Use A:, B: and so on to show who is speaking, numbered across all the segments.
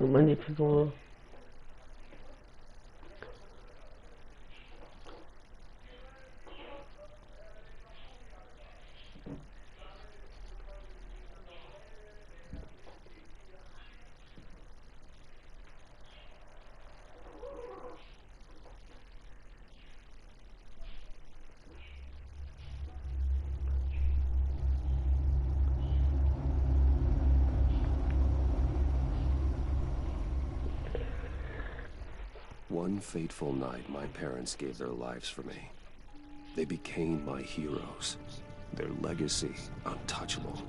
A: magnifiquement.
B: One fateful night, my parents gave their lives for me. They became my heroes, their legacy untouchable.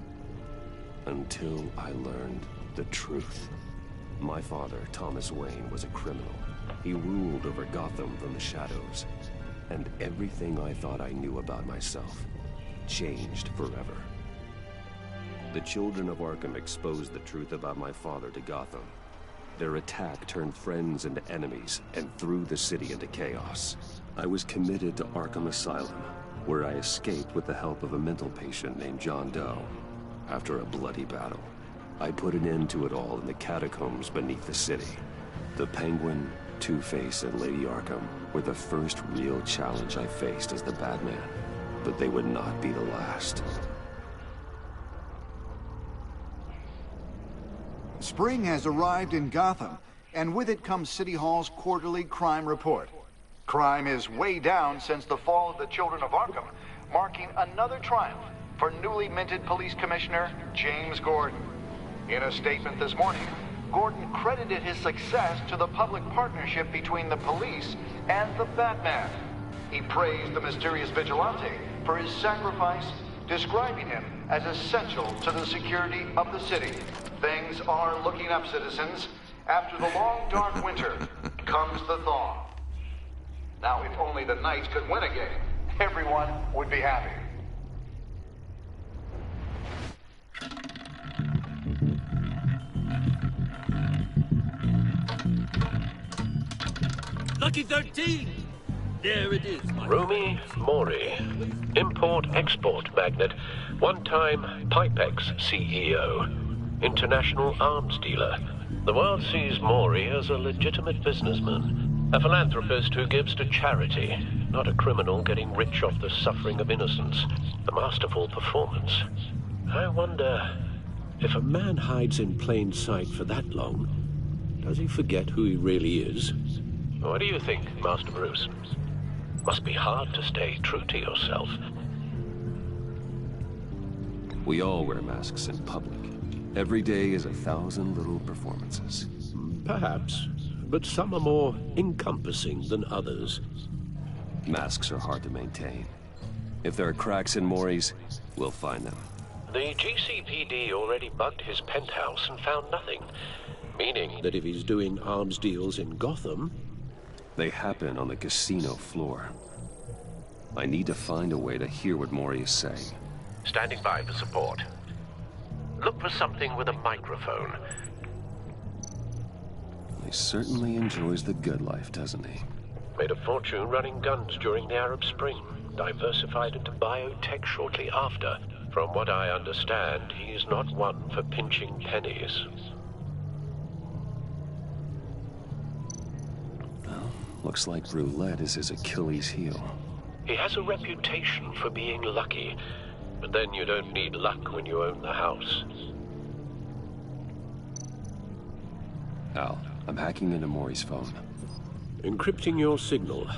B: Until I learned the truth. My father, Thomas Wayne, was a criminal. He ruled over Gotham from the shadows. And everything I thought I knew about myself changed forever. The children of Arkham exposed the truth about my father to Gotham. Their attack turned friends into enemies and threw the city into chaos. I was committed to Arkham Asylum, where I escaped with the help of a mental patient named John Doe. After a bloody battle, I put an end to it all in the catacombs beneath the city. The Penguin, Two-Face, and Lady Arkham were the first real challenge I faced as the Batman, but they would not be the last.
C: Spring has arrived in Gotham, and with it comes City Hall's quarterly crime report. Crime is way down since the fall of the Children of Arkham, marking another triumph for newly minted Police Commissioner James Gordon. In a statement this morning, Gordon credited his success to the public partnership between the police and the Batman. He praised the mysterious vigilante for his sacrifice, describing him as essential to the security of the city. Things are looking up, citizens. After the long, dark winter comes the thaw. Now, if only the Knights could win a game, everyone would be happy.
D: Lucky 13! There it is, my
E: Rumi Mori, import-export magnate, one-time Pipex CEO, international arms dealer. The world sees Mori as a legitimate businessman, a philanthropist who gives to charity, not a criminal getting rich off the suffering of innocence. A masterful performance. I wonder,
F: if a man hides in plain sight for that long, does he forget who he really is?
E: What do you think, Master Bruce? Must be hard to stay true to yourself.
B: We all wear masks in public. Every day is 1,000 little performances.
F: Perhaps, but some are more encompassing than others.
B: Masks are hard to maintain. If there are cracks in Mori's, we'll find them.
E: The GCPD already bugged his penthouse and found nothing, meaning
F: that if he's doing arms deals in Gotham,
B: they happen on the casino floor. I need to find a way to hear what Mori is saying.
E: Standing by for support. Look for something with a microphone.
B: He certainly enjoys the good life, doesn't he?
E: Made a fortune running guns during the Arab Spring. Diversified into biotech shortly after. From what I understand, he's not one for pinching pennies.
B: Well, looks like roulette is his Achilles heel.
E: He has a reputation for being lucky, but then you don't need luck when you own the house.
B: Al, I'm hacking into Mori's phone.
F: Encrypting your signal.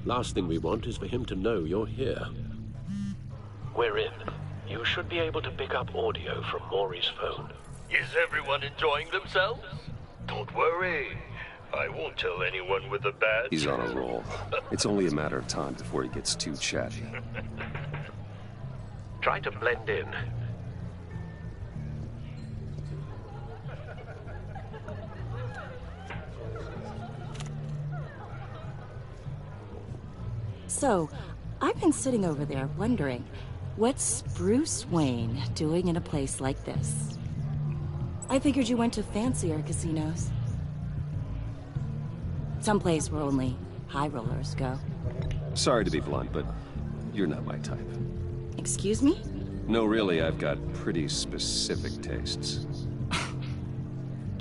F: Last thing we want is for him to know you're here.
E: We're in. You should be able to pick up audio from Mori's phone.
D: Is everyone enjoying themselves?
G: Don't worry. I won't tell anyone with a badge.
B: He's on a roll. It's only a matter of time before he gets too chatty.
E: Try to blend in.
H: So, I've been sitting over there wondering, what's Bruce Wayne doing in a place like this? I figured you went to fancier casinos. Someplace where only high rollers go.
B: Sorry to be blunt, but you're not my type.
H: Excuse me?
B: No, really, I've got pretty specific tastes.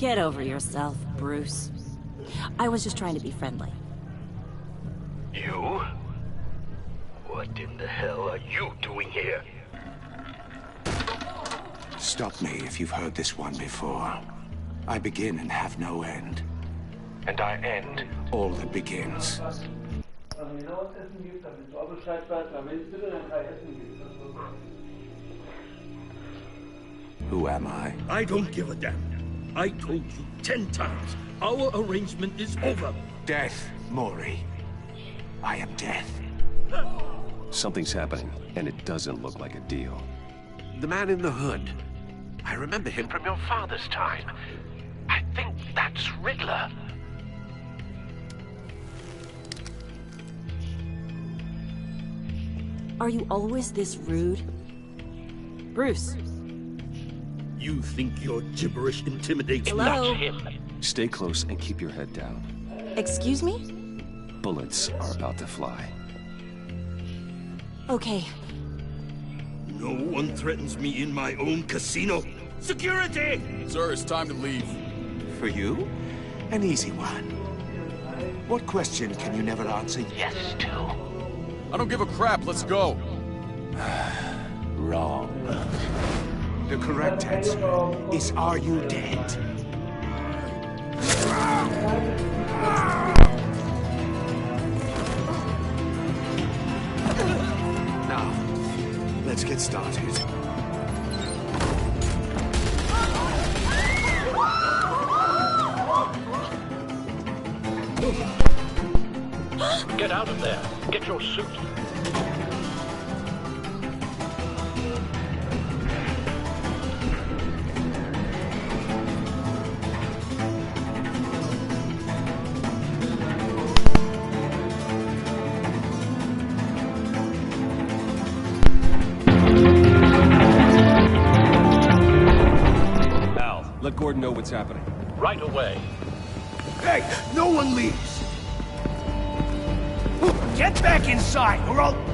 H: Get over yourself, Bruce. I was just trying to be friendly.
G: You? What in the hell are you doing here?
A: Stop me if you've heard this one before. I begin and have no end. And I end all that begins. Who am I?
D: I don't give a damn. I told you 10 times. Our arrangement is over.
A: Death, Maury. I am death.
B: Something's happening, and it doesn't look like a deal.
F: The man in the hood. I remember him from your father's time. I think that's Riddler.
H: Are you always this rude? Bruce.
D: You think your gibberish intimidates me?
H: Hello?
F: Not him.
B: Stay close and keep your head down.
H: Excuse me?
B: Bullets are about to fly.
H: Okay.
D: No one threatens me in my own casino. Security!
I: Sir, it's time to leave.
A: For you? An easy one. What question can you never answer yes to?
I: I don't give a crap, let's go.
A: Wrong. The correct answer is, are you dead? Now, let's get started.
E: Get out of there. Get your suit.
B: Al, let Gordon know what's happening.
E: Right away.
A: Hey, no one leaves!
J: Get back inside, or I'll...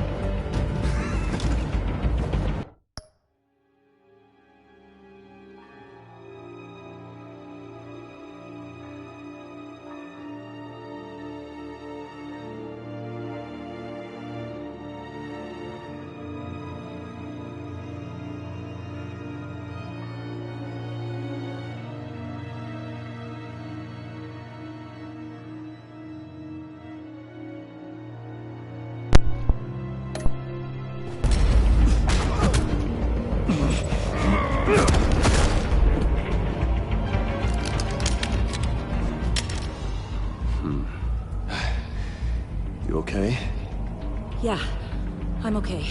B: You okay?
H: Yeah, I'm okay.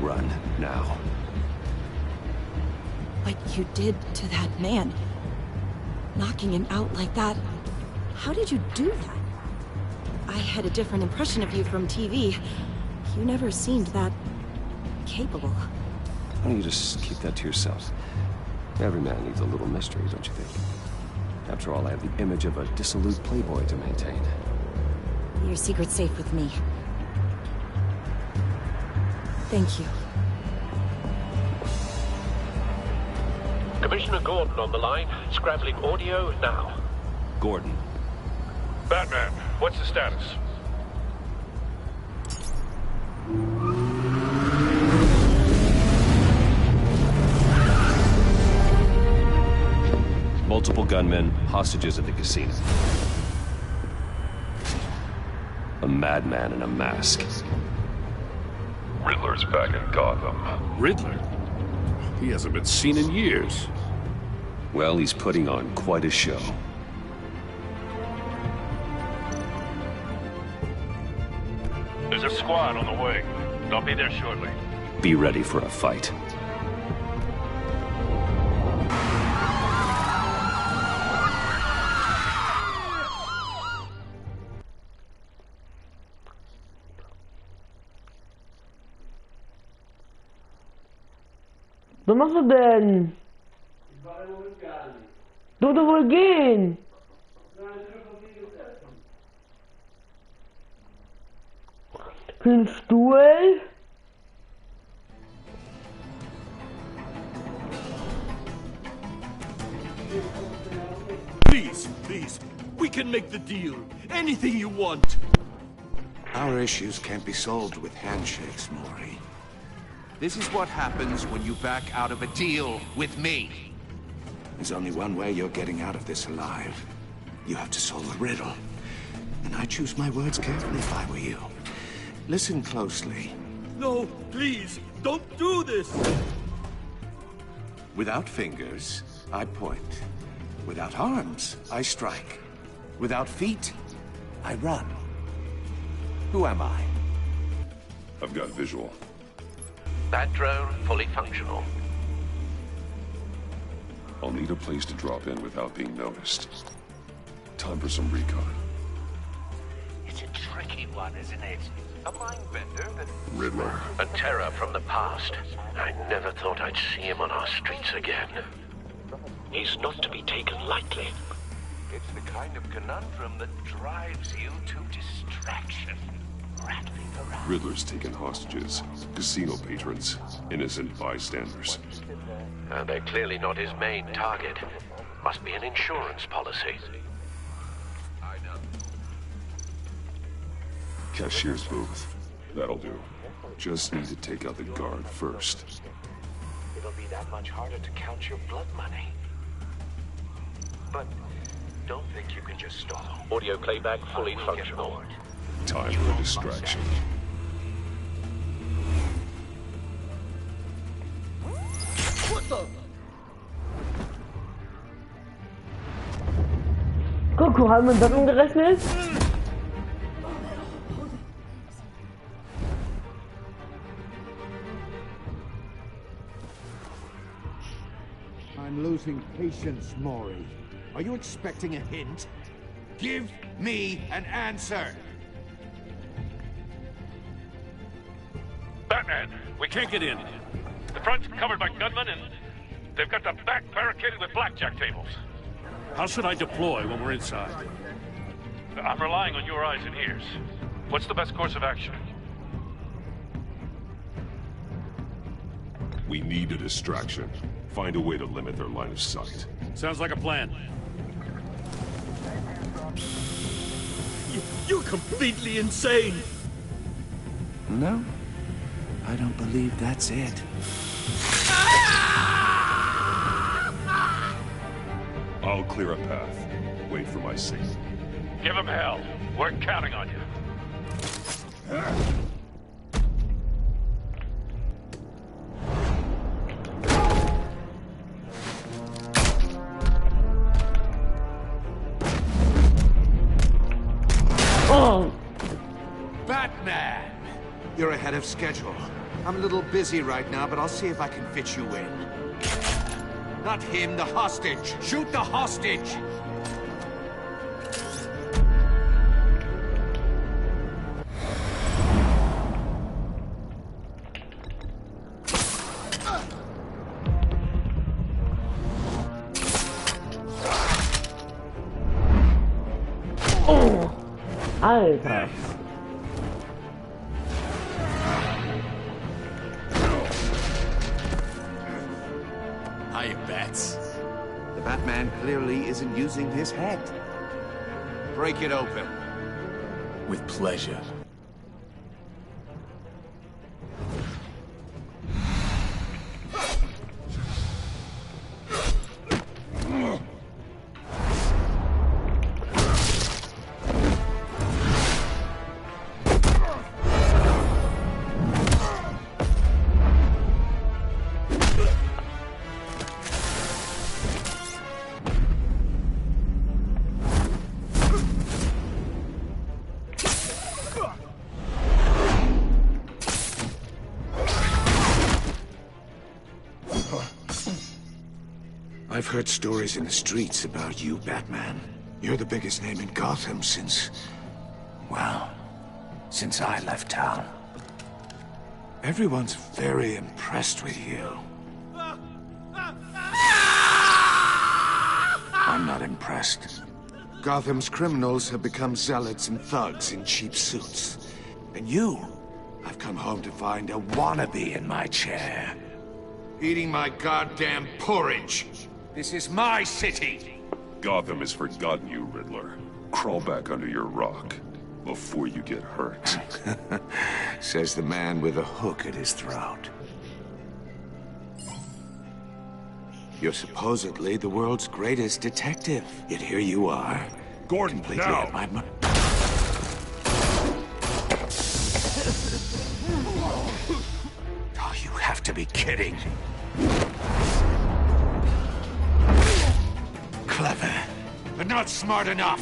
B: Run, now.
H: What you did to that man. Knocking him out like that. How did you do that? I had a different impression of you from TV. You never seemed that... capable.
B: Why don't you just keep that to yourself? Every man needs a little mystery, don't you think? After all, I have the image of a dissolute playboy to maintain.
H: Your secret's safe with me. Thank you.
E: Commissioner Gordon on the line. Scrabbling audio now.
B: Gordon.
G: Batman, what's the status?
B: Multiple gunmen, hostages at the casino. A madman in a mask.
G: Riddler's back in Gotham.
F: Riddler? He hasn't been seen in years.
B: Well, he's putting on quite a show.
G: There's a squad on the way. I'll be there shortly.
B: Be ready for a fight.
K: Was machst du denn? Du wohl gehen! Für Stuhl?
D: Please, please. We can make the deal. Anything you want.
A: Our issues can't be solved with handshakes, Maury.
F: This is what happens when you back out of a deal with me.
A: There's only one way you're getting out of this alive. You have to solve a riddle. And I choose my words carefully if I were you. Listen closely.
D: No, please, don't do this!
A: Without fingers, I point. Without arms, I strike. Without feet, I run. Who am I?
B: I've got visual.
E: That drone fully functional.
B: I'll need a place to drop in without being noticed. Time for some recon.
G: It's a tricky one, isn't it? A mind bender that...
B: Riddler.
E: A terror from the past. I never thought I'd see him on our streets again. He's not to be taken lightly.
G: It's the kind of conundrum that drives you to distraction. Rattling around.
B: Riddler's taken hostages. Casino patrons. Innocent bystanders.
E: And they're clearly not his main target. Must be an insurance policy.
B: Cashier's booth. That'll do. Just need to take out the guard first.
G: It'll be that much harder to count your blood money. But don't think you can just stall.
E: Audio playback fully functional.
B: Time for a distraction.
D: What the?
K: Guck, wo haben wir das umgerechnet?
L: I'm losing patience, Maury. Are you expecting a hint? Give me an answer!
G: Batman, we can't get in. The front's covered by gunmen and they've got the back barricaded with blackjack tables.
D: How should I deploy when we're inside?
G: I'm relying on your eyes and ears. What's the best course of action?
B: We need a distraction. Find a way to limit their line of sight.
D: Sounds like a plan. You're completely insane!
A: No, I don't believe that's it.
B: I'll clear a path. Wait for my signal.
G: Give him hell. We're counting on you.
K: Oh!
L: Batman! You're ahead of schedule. I'm a little busy right now, but I'll see if I can fit you in. Not him, the hostage! Shoot the hostage!
K: Oh! Alter!
L: Hiya, Bats. The Batman clearly isn't using his head. Break it open. With pleasure.
A: I've heard stories in the streets about you, Batman. You're the biggest name in Gotham since... well, since I left town. Everyone's very impressed with you. I'm not impressed. Gotham's criminals have become zealots and thugs in cheap suits. And you I've come home to find a wannabe in my chair.
L: Eating my goddamn porridge. This is my city.
M: Gotham has forgotten you, Riddler. Crawl back under your rock before you get hurt.
A: Says the man with a hook at his throat. You're supposedly the world's greatest detective. Yet here you are.
M: Gordon,
A: completely
M: now!
A: at my Oh, you have to be kidding. Clever, but not smart enough.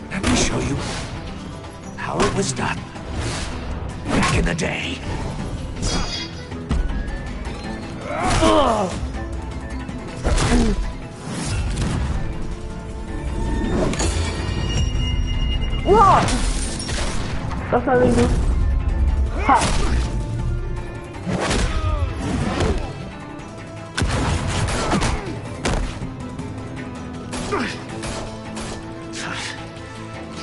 A: Let me show you how it was done back in the day.
K: Wow! Das war nicht gut. Ha!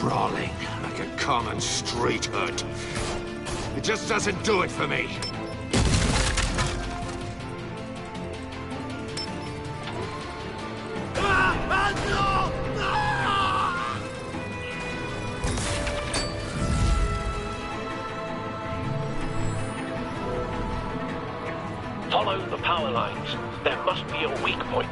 L: Brawling like a common street hood. It just doesn't do it for me.
E: Follow the power lines. There must be a weak point.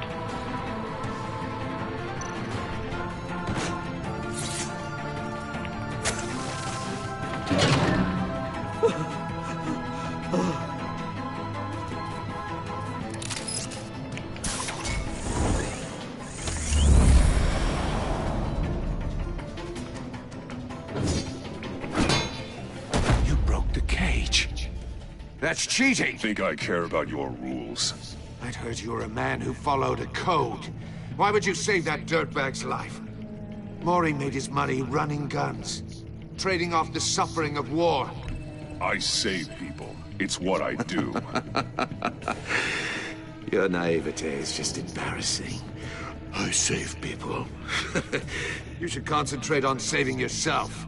A: You broke the cage. That's cheating!
M: Think I care about your rules?
L: I'd heard you were a man who followed a code. Why would you save that dirtbag's life? Maury made his money running guns, trading off the suffering of war.
M: I save people. It's what I do.
A: Your naivete is just embarrassing. I save people.
L: You should concentrate on saving yourself.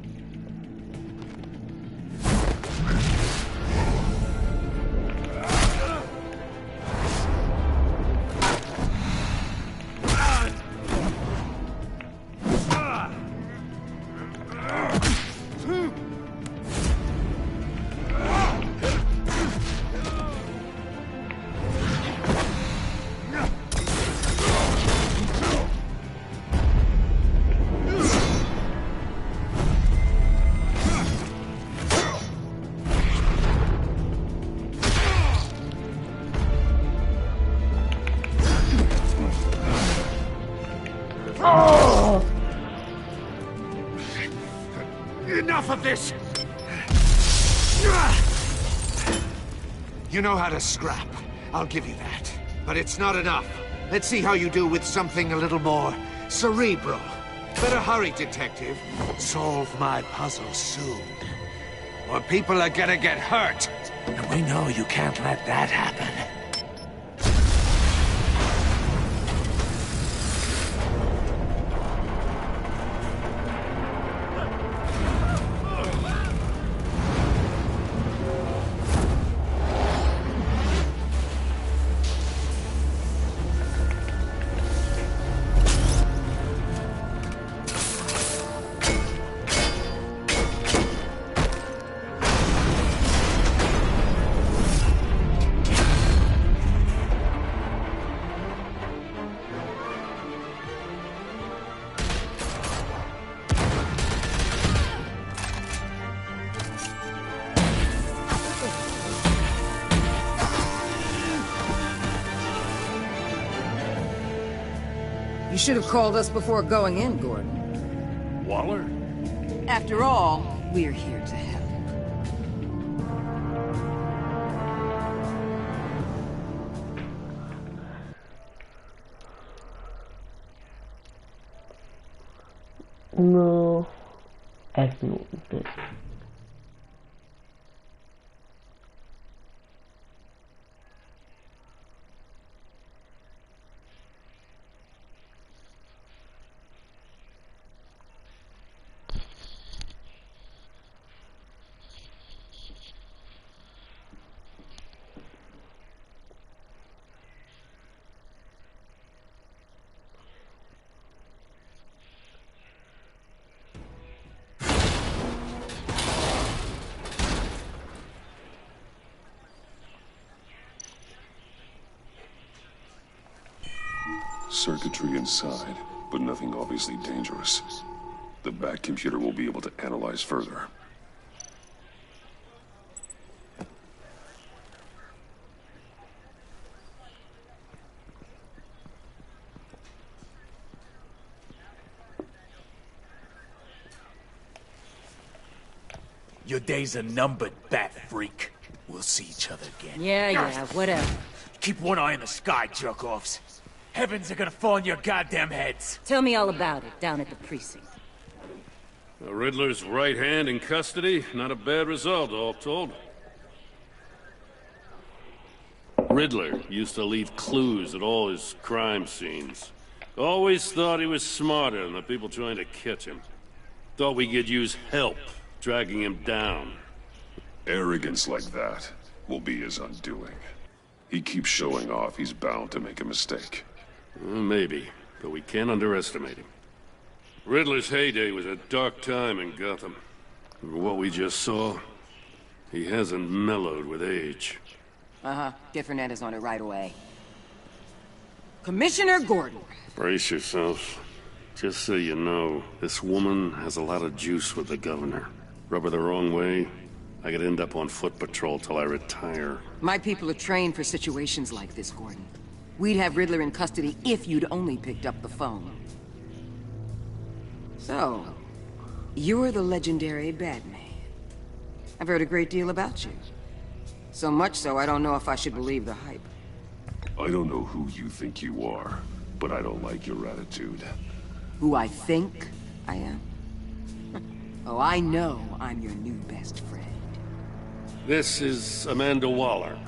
L: Enough of this! You know how to scrap. I'll give you that. But it's not enough. Let's see how you do with something a little more cerebral. Better hurry, detective. Solve my puzzle soon. Or people are gonna get hurt.
A: And we know you can't let that happen.
N: You should have called us before going in, Gordon.
M: Waller?
N: After all, we're here to help.
K: No, es lohnt sich.
M: Circuitry inside, but nothing obviously dangerous. The back computer will be able to analyze further.
J: Your days are numbered, bat freak. We'll see each other again.
N: Yeah, whatever.
J: Keep one eye in the sky, jerk-offs. Heavens are gonna fall on your goddamn heads.
N: Tell me all about it down at the precinct.
B: The Riddler's right hand in custody. Not a bad result, all told. Riddler used to leave clues at all his crime scenes. Always thought he was smarter than the people trying to catch him. Thought we could use help dragging him down.
M: Arrogance like that will be his undoing. He keeps showing off, he's bound to make a mistake.
B: Maybe, but we can't underestimate him. Riddler's heyday was a dark time in Gotham. For what we just saw, he hasn't mellowed with age.
N: Get Fernandez on it right away. Commissioner Gordon.
B: Brace yourselves. Just so you know, this woman has a lot of juice with the governor. Rub her the wrong way, I could end up on foot patrol till I retire.
N: My people are trained for situations like this, Gordon. We'd have Riddler in custody if you'd only picked up the phone. So, you're the legendary Batman. I've heard a great deal about you. So much so, I don't know if I should believe the hype.
M: I don't know who you think you are, but I don't like your attitude.
N: Who I think I am? Oh, I know I'm your new best friend.
B: This is Amanda Waller,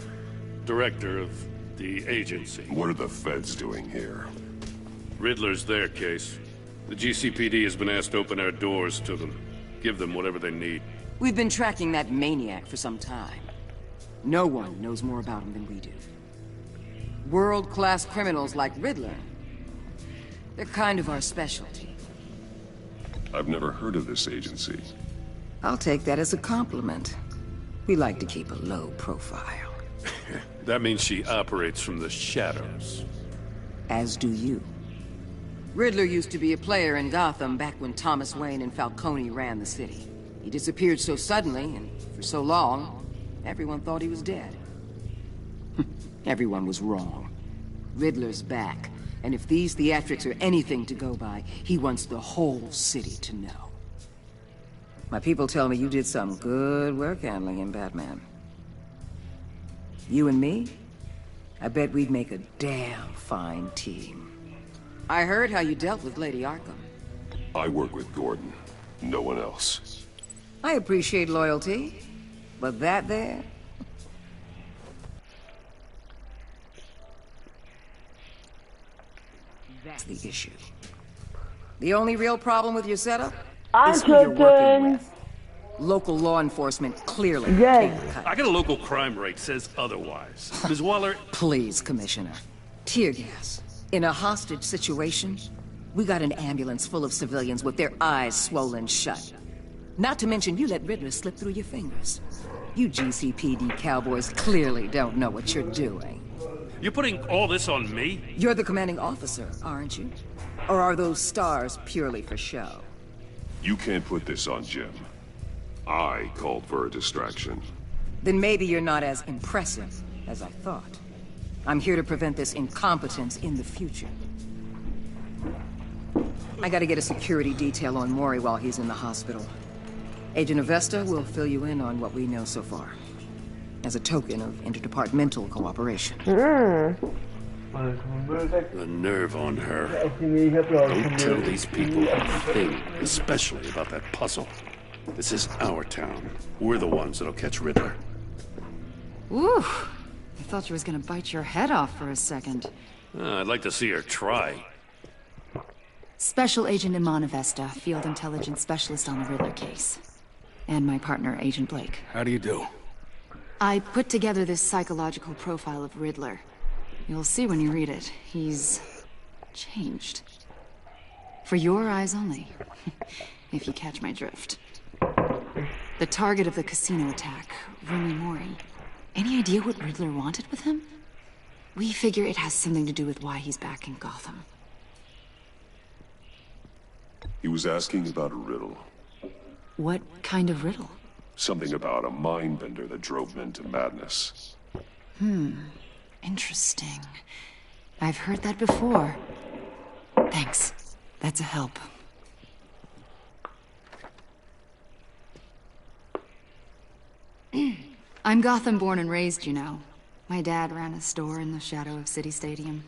B: director of the agency.
M: What are the feds doing here?
B: Riddler's their case. The GCPD has been asked to open our doors to them. Give them whatever they need.
N: We've been tracking that maniac for some time. No one knows more about him than we do. World-class criminals like Riddler. They're kind of our specialty.
M: I've never heard of this agency.
N: I'll take that as a compliment. We like to keep a low profile.
B: That means she operates from the shadows.
N: As do you. Riddler used to be a player in Gotham back when Thomas Wayne and Falcone ran the city. He disappeared so suddenly, and for so long, everyone thought he was dead. Everyone was wrong. Riddler's back, and if these theatrics are anything to go by, he wants the whole city to know. My people tell me you did some good work handling him, Batman. You and me? I bet we'd make a damn fine team. I heard how you dealt with Lady Arkham.
M: I work with Gordon. No one else.
N: I appreciate loyalty, but that there... that's the issue. The only real problem with your setup is who you're working with. Local law enforcement clearly can't cut.
B: I got a local crime rate says otherwise. Ms. Waller...
N: Please, Commissioner. Tear gas. In a hostage situation, we got an ambulance full of civilians with their eyes swollen shut. Not to mention you let Riddler slip through your fingers. You GCPD cowboys clearly don't know what you're doing.
B: You're putting all this on me?
N: You're the commanding officer, aren't you? Or are those stars purely for show?
M: You can't put this on Jim. I called for a distraction.
N: Then maybe you're not as impressive as I thought. I'm here to prevent this incompetence in the future. I gotta get a security detail on Mori while he's in the hospital. Agent Avesta will fill you in on what we know so far, as a token of interdepartmental cooperation.
B: The nerve on her. Don't tell these people a thing, especially about that puzzle. This is our town. We're the ones that'll catch Riddler.
O: Ooh, I thought she was gonna bite your head off for a second.
B: I'd like to see her try.
O: Special Agent Iman Avesta, Field Intelligence Specialist on the Riddler case. And my partner, Agent Blake.
I: How do you do?
O: I put together this psychological profile of Riddler. You'll see when you read it. He's... changed. For your eyes only. If you catch my drift. The target of the casino attack, Rumi Mori. Any idea what Riddler wanted with him? We figure it has something to do with why he's back in Gotham.
M: He was asking about a riddle.
O: What kind of riddle?
M: Something about a mindbender that drove men to madness.
O: Interesting. I've heard that before. Thanks. That's a help. I'm Gotham born and raised, you know. My dad ran a store in the shadow of City Stadium.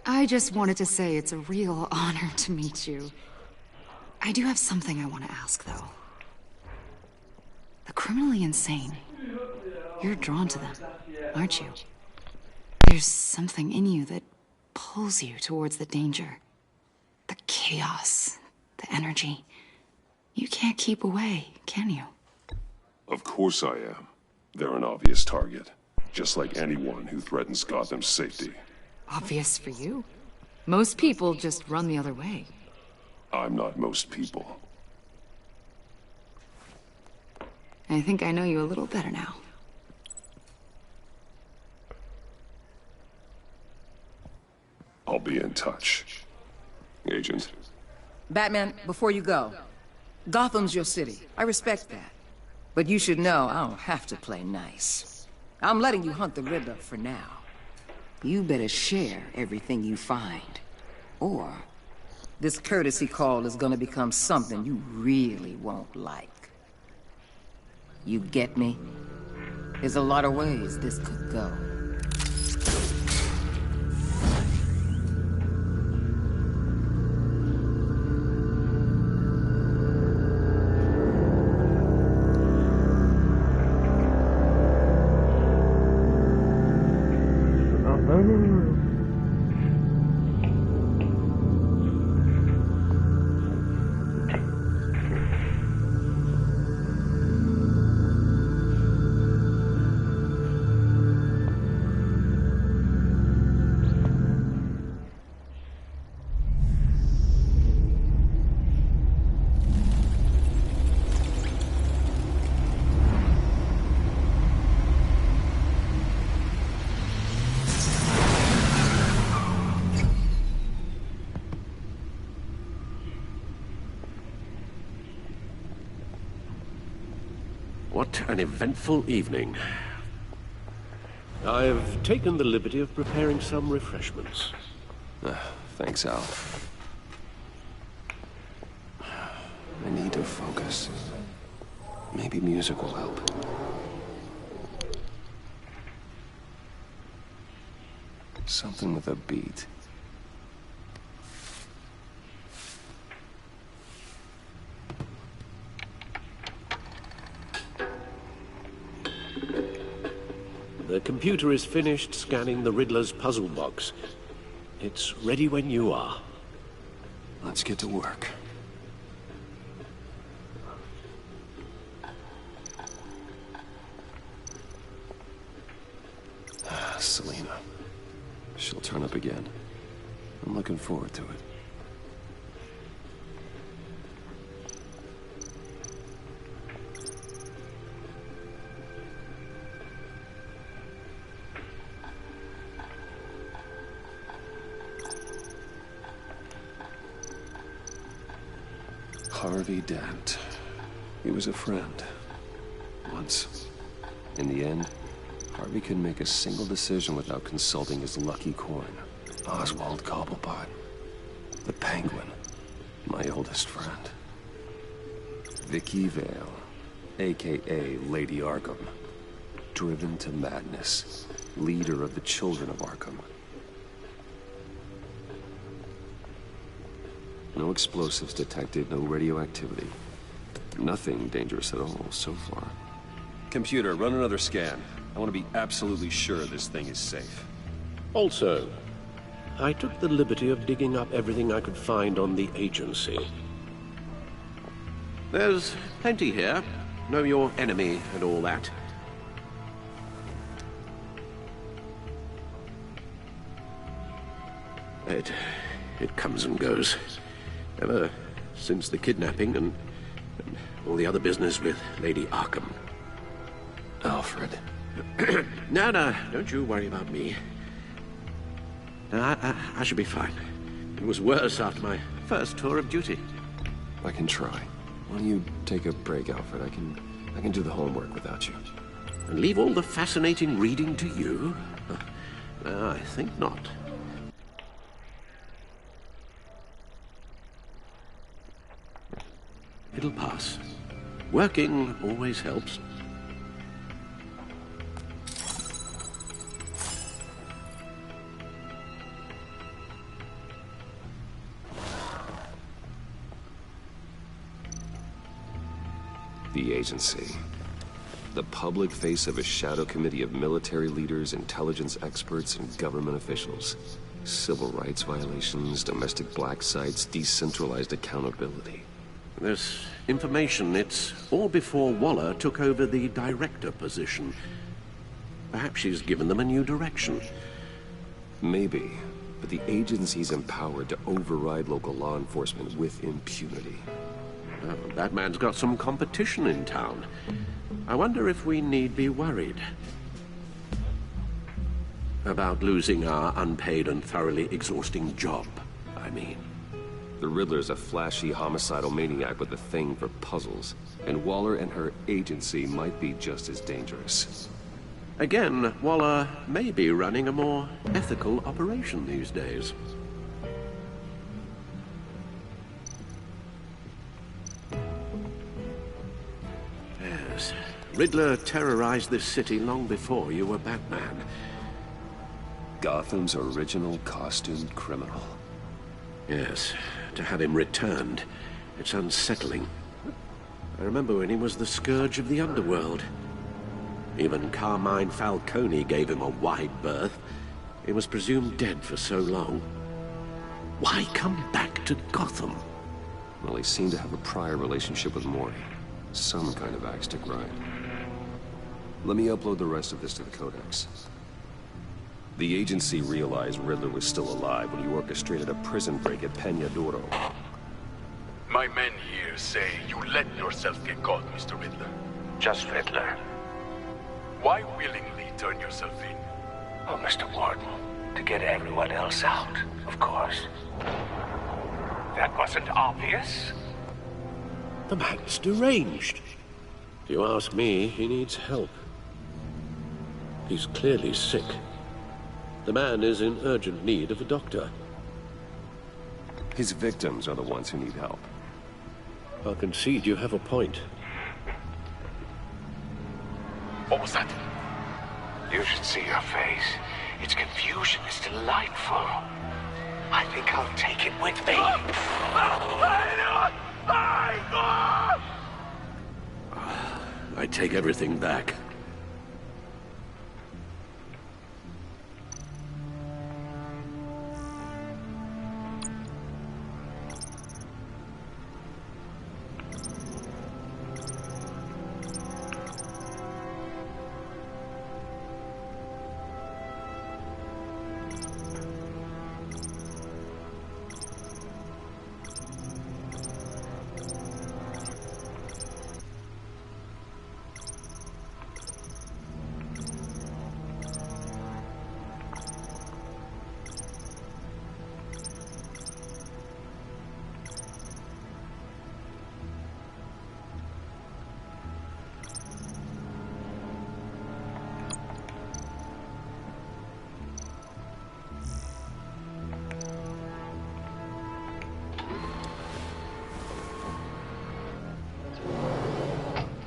O: I just wanted to say it's a real honor to meet you. I do have something I want to ask, though. The criminally insane. You're drawn to them, aren't you? There's something in you that pulls you towards the danger. The chaos, the energy. You can't keep away, can you?
M: Of course I am. They're an obvious target. Just like anyone who threatens Gotham's safety.
O: Obvious for you. Most people just run the other way.
M: I'm not most people.
O: I think I know you a little better now.
M: I'll be in touch. Agent.
N: Batman, before you go, Gotham's your city. I respect that. But you should know I don't have to play nice. I'm letting you hunt the Riddler for now. You better share everything you find. Or this courtesy call is gonna become something you really won't like. You get me? There's a lot of ways this could go.
F: What an eventful evening. I've taken the liberty of preparing some refreshments.
B: Thanks, Al. I need to focus. Maybe music will help. Something with a beat.
F: The computer is finished scanning the Riddler's puzzle box. It's ready when you are.
B: Let's get to work. Selina. She'll turn up again. I'm looking forward to it. Harvey Dent. He was a friend. Once. In the end, Harvey couldn't make a single decision without consulting his lucky coin, Oswald Cobblepot. The Penguin. My oldest friend. Vicky Vale, a.k.a. Lady Arkham. Driven to madness. Leader of the Children of Arkham. No explosives detected, no radioactivity. Nothing dangerous at all so far. Computer, run another scan. I want to be absolutely sure this thing is safe.
F: Also, I took the liberty of digging up everything I could find on the agency. There's plenty here. Know your enemy and all that. It comes and goes. Ever since the kidnapping and all the other business with Lady Arkham.
B: Alfred.
F: No, don't you worry about me. No, I should be fine. It was worse after my first tour of duty.
B: I can try. Why don't you take a break, Alfred? I can do the homework without you.
F: And leave all the fascinating reading to you? I think not. It'll pass. Working always helps.
B: The agency. The public face of a shadow committee of military leaders, intelligence experts, and government officials. Civil rights violations, domestic black sites, decentralized accountability.
F: This information, it's all before Waller took over the director position. Perhaps she's given them a new direction.
B: Maybe, but the agency's empowered to override local law enforcement with impunity.
F: Well, Batman's got some competition in town. I wonder if we need be worried about losing our unpaid and thoroughly exhausting job, I mean.
B: The Riddler's a flashy homicidal maniac with a thing for puzzles, and Waller and her agency might be just as dangerous.
F: Again, Waller may be running a more ethical operation these days. Yes, Riddler terrorized this city long before you were Batman.
B: Gotham's original costumed criminal.
F: Yes, to have him returned, it's unsettling. I remember when he was the scourge of the underworld. Even Carmine Falcone gave him a wide berth. He was presumed dead for so long. Why come back to Gotham?
B: Well, he seemed to have a prior relationship with Mori. Some kind of axe to grind. Let me upload the rest of this to the Codex. The agency realized Riddler was still alive when he orchestrated a prison break at Peña Duro.
J: My men here say you let yourself get caught, Mr. Riddler.
E: Just Riddler.
J: Why willingly turn yourself in?
E: Oh, Mr. Warden, to get everyone else out, of course. That wasn't obvious.
F: The man's deranged. If you ask me, he needs help. He's clearly sick. The man is in urgent need of a doctor.
B: His victims are the ones who need help.
F: I'll concede you have a point.
J: What was that?
E: You should see your face. Its confusion is delightful. I think I'll take it with me.
F: I take everything back.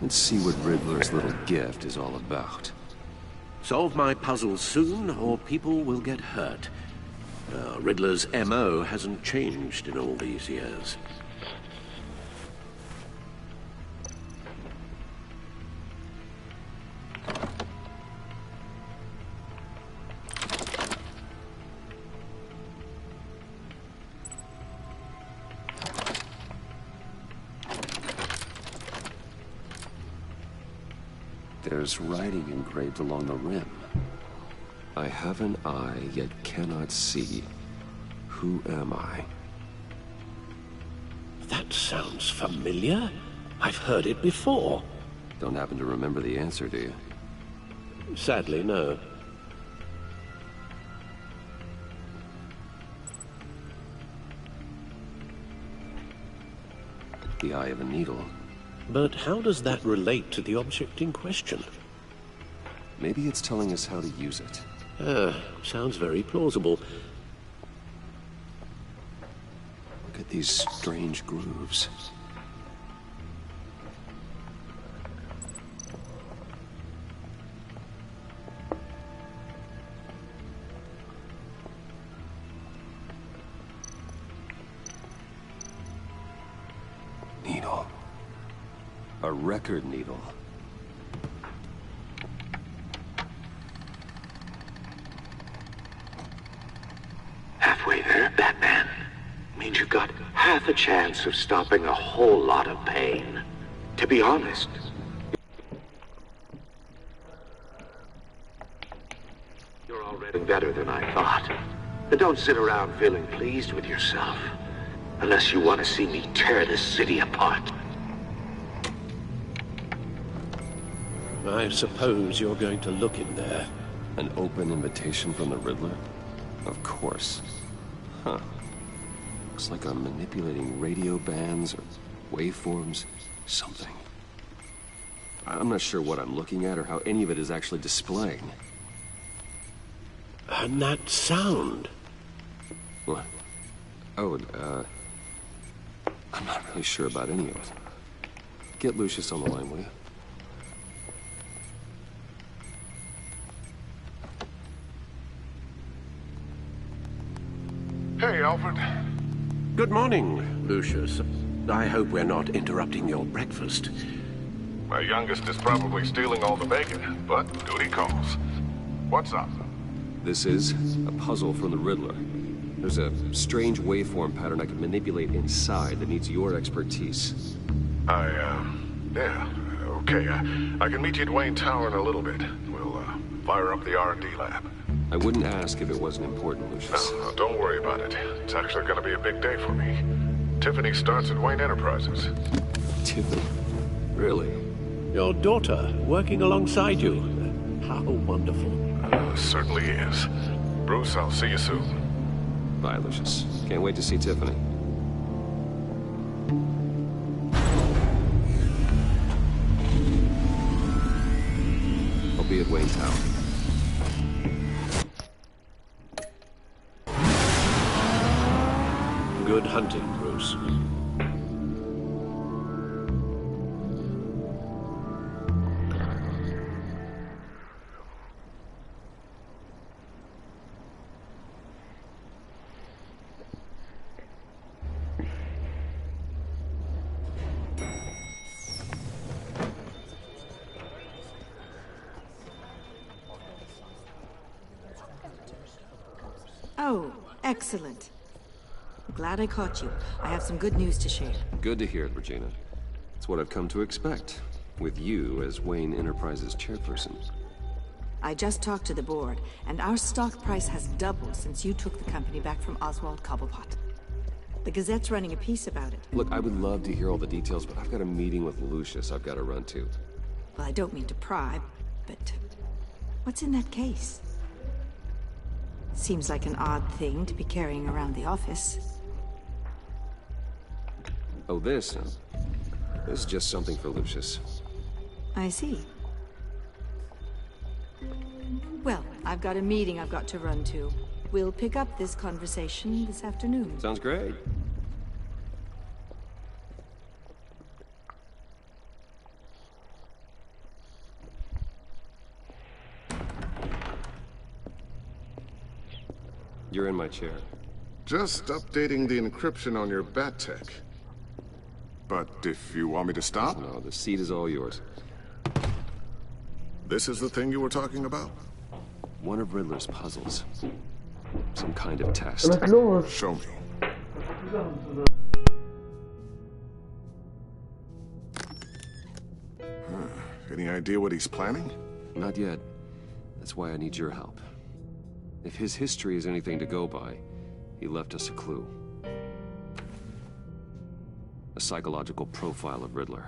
B: Let's see what Riddler's little gift is all about.
F: Solve my puzzle soon, or people will get hurt. Riddler's M.O. hasn't changed in all these years.
B: There's writing engraved along the rim. I have an eye, yet cannot see. Who am I?
F: That sounds familiar. I've heard it before.
B: Don't happen to remember the answer, do you?
F: Sadly, no.
B: the eye of a needle.
F: But how does that relate to the object in question?
B: Maybe it's telling us how to use it.
F: Sounds very plausible.
B: Look at these strange grooves. Needle. A record needle.
L: Halfway there, Batman. Means you've got half a chance of stopping a whole lot of pain. To be honest. You're already better than I thought. But don't sit around feeling pleased with yourself. Unless you want to see me tear this city apart.
F: I suppose you're going to look in there.
B: An open invitation from the Riddler? Of course. Huh. Looks like I'm manipulating radio bands or waveforms. Something. I'm not sure what I'm looking at or how any of it is actually displaying.
F: And that sound.
B: What? Oh, I'm not really sure about any of it. Get Lucius on the line, will you?
P: Hey, Alfred.
F: Good morning, Lucius. I hope we're not interrupting your breakfast.
P: My youngest is probably stealing all the bacon, but duty calls. What's up?
B: This is a puzzle from the Riddler. There's a strange waveform pattern I can manipulate inside that needs your expertise.
P: Yeah, okay. I can meet you at Wayne Tower in a little bit. We'll, fire up the R&D lab.
B: I wouldn't ask if it wasn't important, Lucius.
P: No, don't worry about it. It's actually gonna be a big day for me. Tiffany starts at Wayne Enterprises.
B: Tiffany? Really?
F: Your daughter, working alongside you. How wonderful.
P: Certainly is. Bruce, I'll see you soon.
B: Bye, Lucius. Can't wait to see Tiffany. I'll be at Wayne Tower.
F: Good hunting, Bruce.
Q: Oh, excellent. I'm glad I caught you. I have some good news to share.
B: Good to hear it, Regina. It's what I've come to expect, with you as Wayne Enterprises chairperson.
Q: I just talked to the board, and our stock price has doubled since you took the company back from Oswald Cobblepot. The Gazette's running a piece about it.
B: Look, I would love to hear all the details, but I've got a meeting with Lucius I've got to run to.
Q: Well, I don't mean to pry, but what's in that case? Seems like an odd thing to be carrying around the office.
B: Oh, this? This is just something for Lucius.
Q: I see. Well, I've got a meeting I've got to run to. We'll pick up this conversation this afternoon.
B: Sounds great. You're in my chair.
P: Just updating the encryption on your bat tech. But if you want me to stop?
B: No, the seat is all yours.
P: This is the thing you were talking about?
B: One of Riddler's puzzles. Some kind of test.
P: Show me. Any idea what he's planning?
B: Not yet. That's why I need your help. If his history is anything to go by, he left us a clue. A psychological profile of Riddler.